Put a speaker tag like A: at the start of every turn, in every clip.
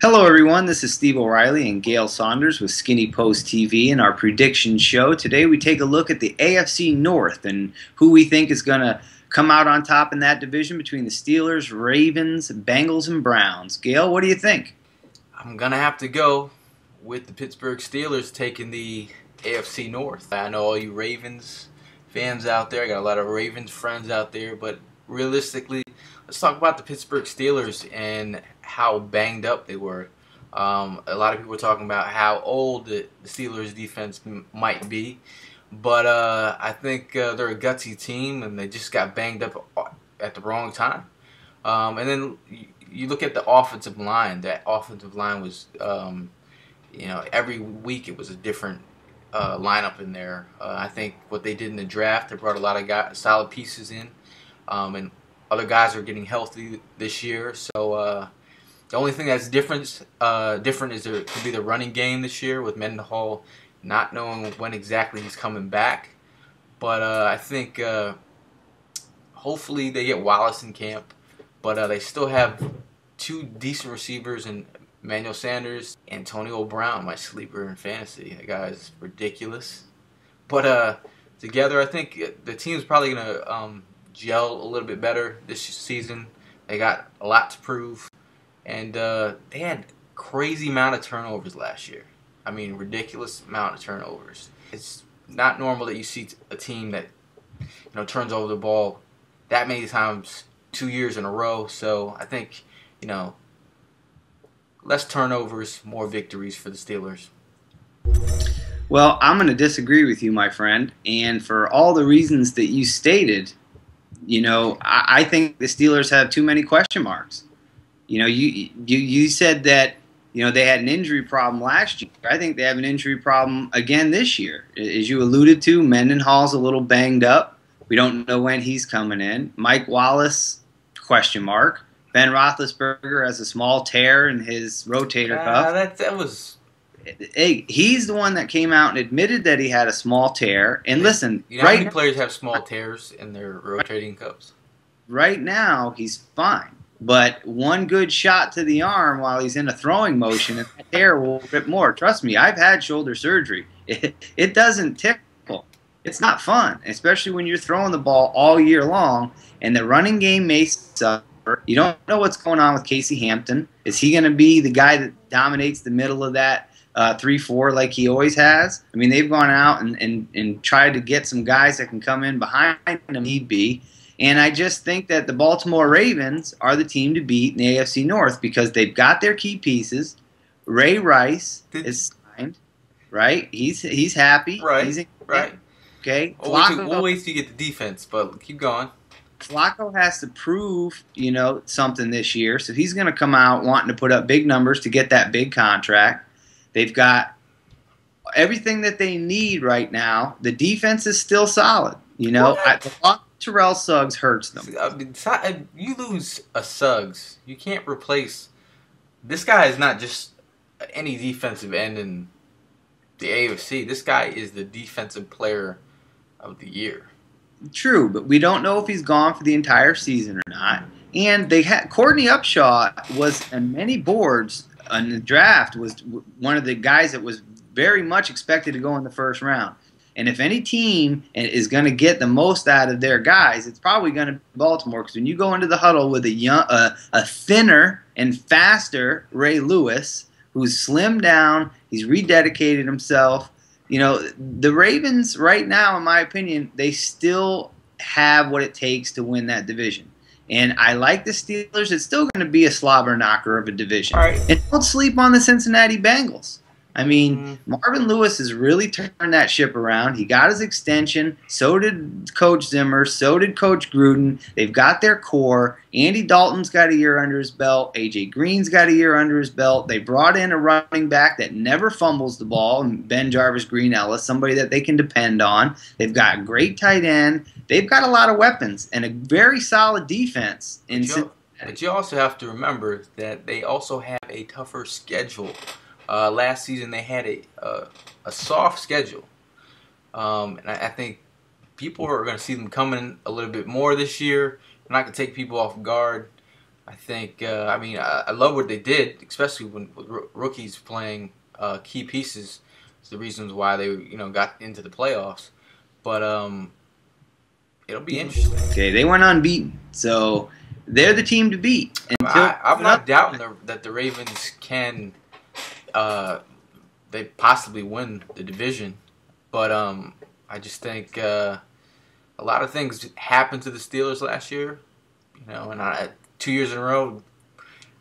A: Hello, everyone. This is Steve O'Reilly and Gail Saunders with Skinny Post TV and our prediction show. Today, we take a look at the AFC North and who we think is going to come out on top in that division between the Steelers, Ravens, Bengals, and Browns. Gail, what do you think?
B: I'm going to have to go with the Pittsburgh Steelers taking the AFC North. I know all you Ravens fans out there. I got a lot of Ravens friends out there, but realistically, let's talk about the Pittsburgh Steelers and how banged up they were. A lot of people were talking about how old the Steelers defense might be, but I think they're a gutsy team, and they just got banged up at the wrong time. And then you look at the offensive line. That offensive line was, every week it was a different lineup in there. I think what they did in the draft, they brought a lot of solid pieces in, and other guys are getting healthy this year. So the only thing that's different is there could be the running game this year with Mendenhall not knowing when exactly he's coming back. But I think hopefully they get Wallace in camp. But they still have two decent receivers in Emmanuel Sanders, Antonio Brown, my sleeper in fantasy. That guy is ridiculous. But together, I think the team's probably going to gel a little bit better this season. They got a lot to prove. And they had crazy amount of turnovers last year. I mean, ridiculous amount of turnovers. It's not normal that you see a team that turns over the ball that many times 2 years in a row. So I think less turnovers, more victories for the Steelers.
A: Well, I'm going to disagree with you, my friend, and for all the reasons that you stated, I think the Steelers have too many question marks. You said that they had an injury problem last year. I think they have an injury problem again this year. As you alluded to, Mendenhall's a little banged up. We don't know when he's coming in. Mike Wallace, question mark. Ben Roethlisberger has a small tear in his rotator cuff.
B: That was.
A: Hey, he's the one that came out and admitted that he had a small tear. And listen,
B: how many players have small tears in their rotating cuffs?
A: Right now, he's fine. But one good shot to the arm while he's in a throwing motion, and that hair will rip more. Trust me, I've had shoulder surgery. It doesn't tickle. It's not fun, especially when you're throwing the ball all year long, and the running game may suffer. You don't know what's going on with Casey Hampton. Is he going to be the guy that dominates the middle of that 3-4 like he always has? I mean, they've gone out and tried to get some guys that can come in behind him if need be. And I just think that the Baltimore Ravens are the team to beat in the AFC North because they've got their key pieces. Ray Rice is signed, right? He's happy.
B: Right, right.
A: Okay.
B: We'll wait till you get the defense, but keep going.
A: Flacco has to prove, something this year, so he's going to come out wanting to put up big numbers to get that big contract. They've got everything that they need right now. The defense is still solid. Terrell Suggs hurts them.
B: You lose a Suggs, you can't replace. This guy is not just any defensive end in the AFC. This guy is the defensive player of the year.
A: True, but we don't know if he's gone for the entire season or not. And they had Courtney Upshaw was on many boards in the draft, was one of the guys that was very much expected to go in the first round. And if any team is going to get the most out of their guys, it's probably going to be Baltimore. Because when you go into the huddle with a thinner and faster Ray Lewis, who's slimmed down, he's rededicated himself. The Ravens right now, in my opinion, they still have what it takes to win that division. And I like the Steelers. It's still going to be a slobber knocker of a division.
B: All right.
A: And don't sleep on the Cincinnati Bengals. I mean, Marvin Lewis has really turned that ship around. He got his extension. So did Coach Zimmer. So did Coach Gruden. They've got their core. Andy Dalton's got a year under his belt. A.J. Green's got a year under his belt. They brought in a running back that never fumbles the ball, Ben Jarvis Green Ellis, somebody that they can depend on. They've got a great tight end. They've got a lot of weapons and a very solid defense.
B: But you also have to remember that they also have a tougher schedule. Last season they had a soft schedule, and I think people are going to see them coming a little bit more this year. And not going to take people off guard. I think, I love what they did, especially when with rookies playing key pieces. It's the reasons why they, got into the playoffs. But it'll be interesting.
A: Okay, they went unbeaten, so they're the team to beat.
B: I'm not doubting that the Ravens can, they possibly win the division. But I just think a lot of things happened to the Steelers last year, and 2 years in a row,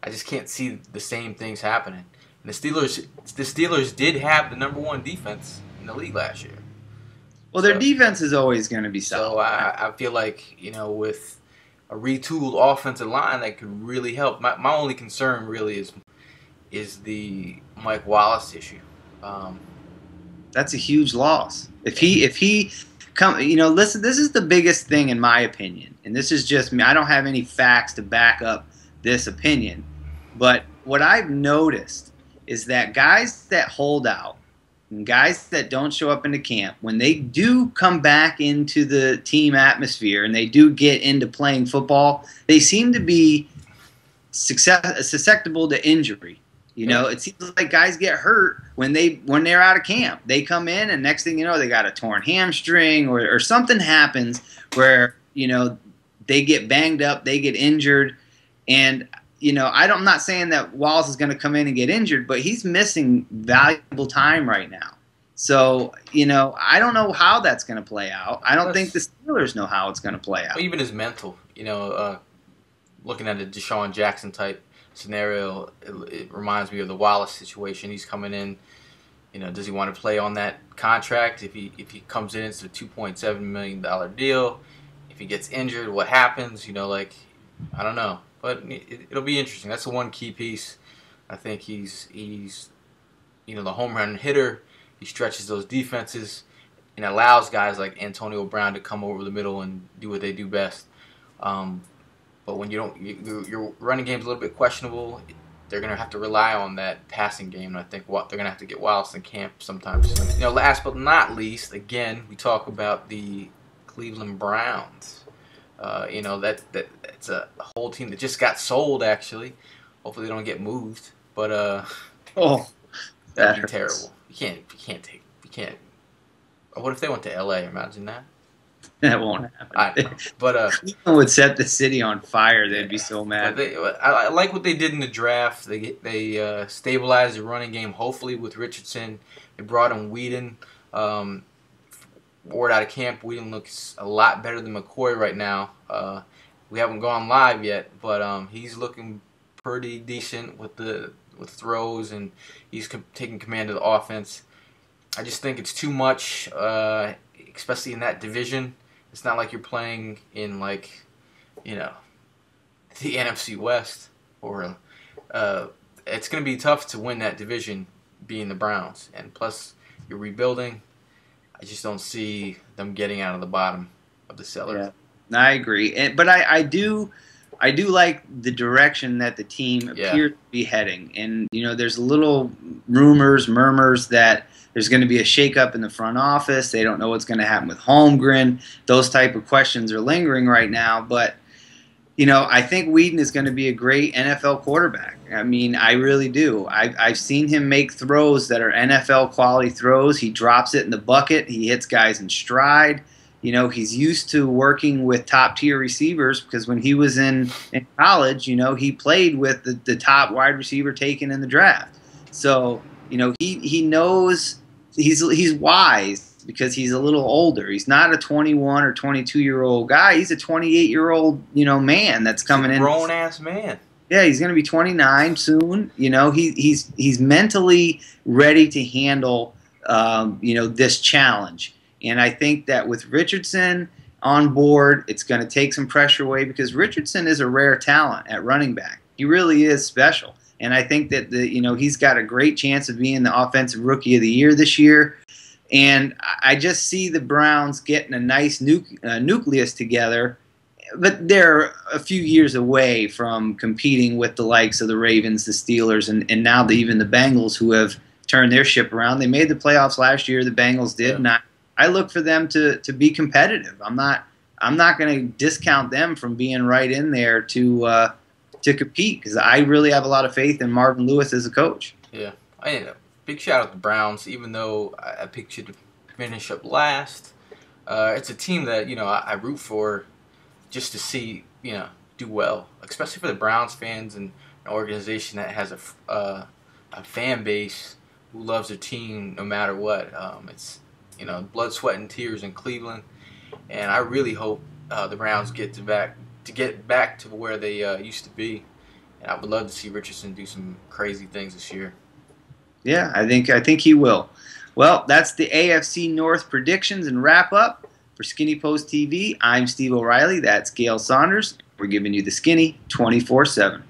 B: I just can't see the same things happening. And the Steelers did have the #1 defense in the league last year.
A: Well, their defense is always going to be solid.
B: So I feel like, with a retooled offensive line that could really help. My only concern really is the Mike Wallace issue.
A: That's a huge loss. If he come, listen, this is the biggest thing in my opinion, and this is just me. I don't have any facts to back up this opinion, but what I've noticed is that guys that hold out and guys that don't show up into camp, when they do come back into the team atmosphere and they do get into playing football, they seem to be susceptible to injury. It seems like guys get hurt when they're out of camp. They come in, and next thing you know, they got a torn hamstring or something happens where they get banged up, they get injured, and I'm not saying that Wallace is going to come in and get injured, but he's missing valuable time right now. So I don't know how that's going to play out. I don't think the Steelers know how it's going to play out.
B: Even his mental, looking at a Deshaun Jackson type scenario, it reminds me of the Wallace situation. He's coming in, does he want to play on that contract? If he comes in, it's a $2.7 million deal. If he gets injured, what happens? I don't know, but it'll be interesting. That's the one key piece. I think he's the home run hitter. He stretches those defenses and allows guys like Antonio Brown to come over the middle and do what they do best. But when your running game's a little bit questionable, they're going to have to rely on that passing game. And I think they're going to have to get Wallace in camp sometime soon. Last but not least, again, we talk about the Cleveland Browns. That's a whole team that just got sold, actually. Hopefully they don't get moved. But that'd be terrible. You can't. What if they went to L.A.? Imagine that.
A: That won't happen.
B: I know. But
A: Cleveland would set the city on fire. They'd be so mad.
B: I like what they did in the draft. They stabilized the running game, hopefully, with Richardson. They brought in Whedon. Ward out of camp. Whedon looks a lot better than McCoy right now. We haven't gone live yet, but he's looking pretty decent with throws, and he's taking command of the offense. I just think it's too much, especially in that division. It's not like you're playing in the NFC West, or it's going to be tough to win that division being the Browns. And plus, you're rebuilding. I just don't see them getting out of the bottom of the cellar.
A: Yeah, I agree. But I do like the direction that the team appears to be heading. And, there's little murmurs that there's going to be a shakeup in the front office. They don't know what's going to happen with Holmgren. Those type of questions are lingering right now. But, I think Whedon is going to be a great NFL quarterback. I mean, I really do. I've seen him make throws that are NFL quality throws. He drops it in the bucket. He hits guys in stride. He's used to working with top-tier receivers because when he was in college, he played with the top wide receiver taken in the draft. So, he knows he's wise because he's a little older. He's not a 21 or 22-year-old guy. He's a 28-year-old, man that's coming in.
B: Grown-ass man.
A: Yeah, he's going to be 29 soon. He's mentally ready to handle, this challenge. And I think that with Richardson on board, it's going to take some pressure away because Richardson is a rare talent at running back. He really is special. And I think that he's got a great chance of being the Offensive Rookie of the Year this year. And I just see the Browns getting a nice nucleus together, but they're a few years away from competing with the likes of the Ravens, the Steelers, and now even the Bengals, who have turned their ship around. They made the playoffs last year. The Bengals did, and I look for them to be competitive. I'm I'm not going to discount them from being right in there to compete, because I really have a lot of faith in Marvin Lewis as a coach.
B: Yeah, big shout out to the Browns. Even though I picked you to finish up last, it's a team that I root for just to see do well, especially for the Browns fans and an organization that has a fan base who loves their team no matter what. It's blood, sweat, and tears in Cleveland, and I really hope the Browns get back to where they used to be. And I would love to see Richardson do some crazy things this year.
A: Yeah, I think he will. Well, that's the AFC North predictions and wrap up. For Skinny Post TV, I'm Steve O'Reilly. That's Gail Saunders. We're giving you the Skinny 24/7.